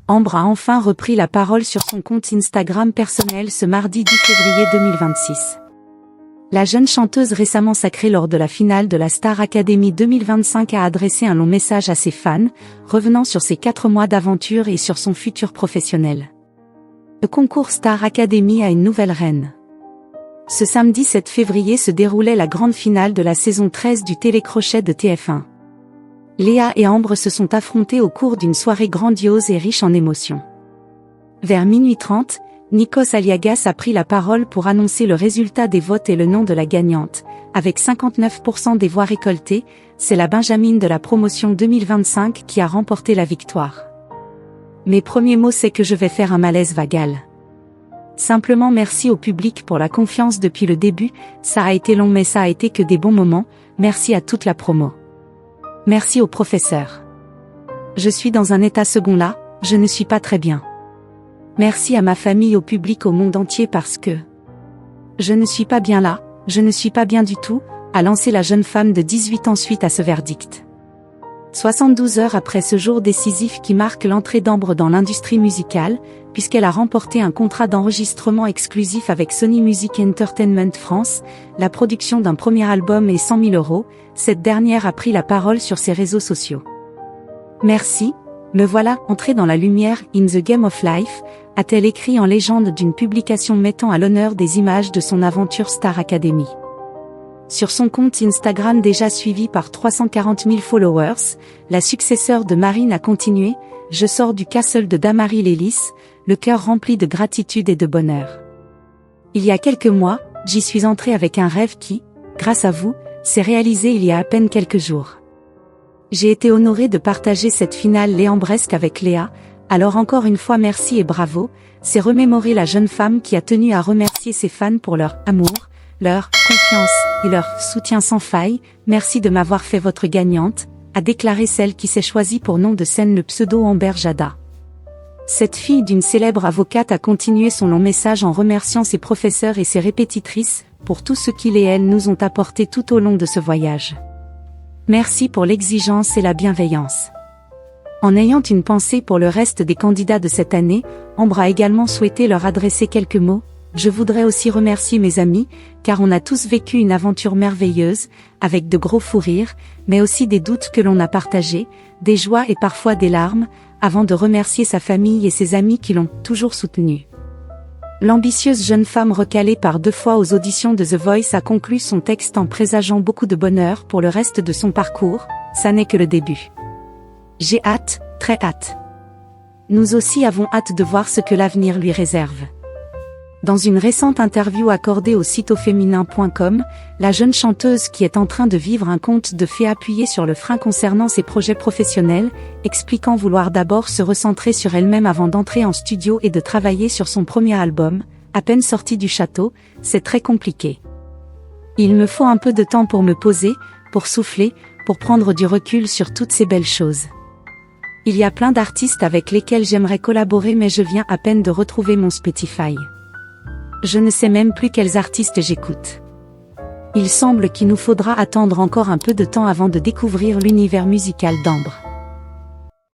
Ambre a enfin repris la parole sur son compte Instagram personnel ce mardi 10 février 2026. La jeune chanteuse récemment sacrée lors de la finale de la Star Academy 2025 a adressé un long message à ses fans, revenant sur ses 4 mois d'aventure et sur son futur professionnel. Le concours Star Academy a une nouvelle reine. Ce samedi 7 février se déroulait la grande finale de la saison 13 du télécrochet de TF1. Léa et Ambre se sont affrontées au cours d'une soirée grandiose et riche en émotions. Vers minuit 30, Nikos Aliagas a pris la parole pour annoncer le résultat des votes et le nom de la gagnante. Avec 59% des voix récoltées, c'est la Benjamine de la promotion 2025 qui a remporté la victoire. Mes premiers mots, c'est que je vais faire un malaise vagal. Simplement merci au public pour la confiance depuis le début, ça a été long mais ça a été que des bons moments, merci à toute la promo. Merci au professeur. Je suis dans un état second là, je ne suis pas très bien. Merci à ma famille, au public, au monde entier parce que je ne suis pas bien là, je ne suis pas bien du tout, a lancé la jeune femme de 18 ans suite à ce verdict. 72 heures après ce jour décisif qui marque l'entrée d'Ambre dans l'industrie musicale, puisqu'elle a remporté un contrat d'enregistrement exclusif avec Sony Music Entertainment France, la production d'un premier album et 100 000 €, cette dernière a pris la parole sur ses réseaux sociaux. Merci, me voilà entrée dans la lumière in the game of life, a-t-elle écrit en légende d'une publication mettant à l'honneur des images de son aventure Star Academy. Sur son compte Instagram déjà suivi par 340 000 followers, la successeur de Marine a continué « Je sors du castle de Damary Lélis, le cœur rempli de gratitude et de bonheur. Il y a quelques mois, j'y suis entrée avec un rêve qui, grâce à vous, s'est réalisé il y a à peine quelques jours. J'ai été honorée de partager cette finale léambresque avec Léa, alors encore une fois merci et bravo », c'est remémorer la jeune femme qui a tenu à remercier ses fans pour leur amour, leur confiance et leur soutien sans faille. Merci de m'avoir fait votre gagnante, a déclaré celle qui s'est choisie pour nom de scène le pseudo Amber Jada. Cette fille d'une célèbre avocate a continué son long message en remerciant ses professeurs et ses répétitrices pour tout ce qu'ils et elles nous ont apporté tout au long de ce voyage. Merci pour l'exigence et la bienveillance. En ayant une pensée pour le reste des candidats de cette année, Ambre a également souhaité leur adresser quelques mots. Je voudrais aussi remercier mes amis, car on a tous vécu une aventure merveilleuse, avec de gros fous rires, mais aussi des doutes que l'on a partagés, des joies et parfois des larmes, avant de remercier sa famille et ses amis qui l'ont toujours soutenue. L'ambitieuse jeune femme recalée par 2 fois aux auditions de The Voice a conclu son texte en présageant beaucoup de bonheur pour le reste de son parcours, ça n'est que le début. J'ai hâte, très hâte. Nous aussi avons hâte de voir ce que l'avenir lui réserve. Dans une récente interview accordée au site auféminin.com, la jeune chanteuse qui est en train de vivre un conte de fées appuyé sur le frein concernant ses projets professionnels, expliquant vouloir d'abord se recentrer sur elle-même avant d'entrer en studio et de travailler sur son premier album, à peine sorti du château, c'est très compliqué. Il me faut un peu de temps pour me poser, pour souffler, pour prendre du recul sur toutes ces belles choses. Il y a plein d'artistes avec lesquels j'aimerais collaborer mais je viens à peine de retrouver mon Spotify. Je ne sais même plus quels artistes j'écoute. Il semble qu'il nous faudra attendre encore un peu de temps avant de découvrir l'univers musical d'Ambre.